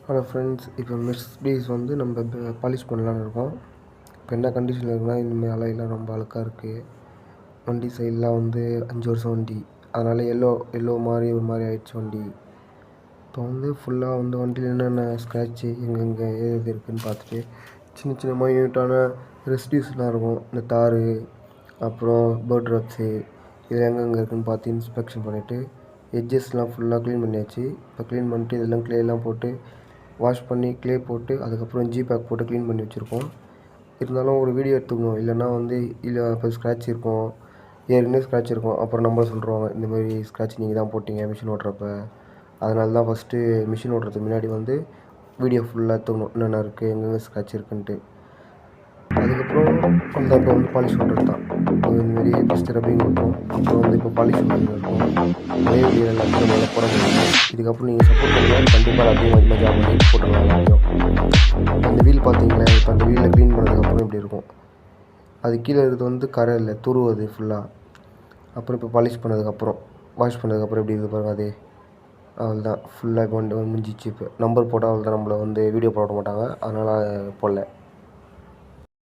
Hello friends, இப்போ Mercedes வந்து நம்ம பாலிஷ் பண்ணலான்னு இருக்கோம். இப்போ என்ன கண்டிஷனில் இருக்குன்னா, இனிமேல் அலையெல்லாம் ரொம்ப அழுக்காக இருக்குது. வண்டி சைடெலாம் வந்து 5 வருஷம் வண்டி, அதனால் எல்லோ மாதிரி ஒரு மாதிரி ஆயிடுச்சு வண்டி. இப்போ வந்து ஃபுல்லாக வந்து வண்டியில் என்னென்ன ஸ்க்ராட்சு எங்கெங்கே ஏது இருக்குதுன்னு பார்த்துட்டு, சின்ன சின்ன மைன்யூட்டான ரெசிடியூஸ்லாம் இருக்கும். இந்த தார், அப்புறம் பேர்ட் ட்ராப்ஸு, இது எங்கெங்கே இருக்குதுன்னு பார்த்து இன்ஸ்பெக்ஷன் பண்ணிவிட்டு, எட்ஜஸ்லாம் ஃபுல்லாக க்ளீன் பண்ணியாச்சு. இப்போ க்ளீன் பண்ணிட்டு இதெல்லாம் க்ளேலாம் போட்டு வாஷ் பண்ணி க்ளே போட்டு அதுக்கப்புறம் ஜிபேக் போட்டு க்ளீன் பண்ணி வச்சுருக்கோம். இருந்தாலும் ஒரு வீடியோ எடுத்துக்கணும், இல்லைன்னா வந்து இல்லை இப்போ ஸ்க்ராட்ச் இருக்கும், ஏற்கனவே ஸ்க்ராட்ச் இருக்கும். அப்புறம் நம்மள சொல்லிருவாங்க, இந்தமாதிரி ஸ்க்ராட்ச் நீங்கள் தான் போட்டிங்க மிஷின் ஓட்டுறப்ப. அதனால தான் ஃபஸ்ட்டு மிஷின் ஓட்டுறதுக்கு முன்னாடி வந்து வீடியோ ஃபுல்லாக எடுத்துக்கணும், என்னென்ன இருக்குது, எங்கெங்கே ஸ்க்ராட்ச் இருக்குன்ட்டு. அதுக்கப்புறம் அந்த இப்போ வந்து பாலிஷ் ஓட்டுறது தான். இதுமாரி ஃபஸ்ட்டு ரப்பிங் ஓட்டுறோம், அப்புறம் வந்து இப்போ பாலிஷ் ஓட்டுறது இருக்கும். ஒரே வீடியோ எல்லாத்தையும் நம்மளால் போட முடியும். இதுக்கப்புறம் நீங்கள் சப்போர்ட் பண்ணுங்கள், கண்டிப்பாக எல்லாத்தையும் மஜா பண்ணி போட்டுடலாம் எல்லாத்தையும். அந்த வீல் பார்த்தீங்களா, இப்போ அந்த வீலில் க்ளீன் பண்ணதுக்கப்புறம் இப்படி இருக்கும். அது கீழே இருக்கிறது வந்து கரை இல்லை, துருவுது ஃபுல்லாக. அப்புறம் இப்போ பாலிஷ் பண்ணதுக்கப்புறம் வாஷ் பண்ணதுக்கப்புறம் எப்படி இருக்குது பாருங்கள். அதே அவ்வளோதான், ஃபுல்லாக இப்போ வந்து முடிஞ்சிச்சு. இப்போ நம்பர் போட்டால் அவ்வளோதான், நம்மளை வந்து வீடியோ போட மாட்டாங்க, அதனால் போடல.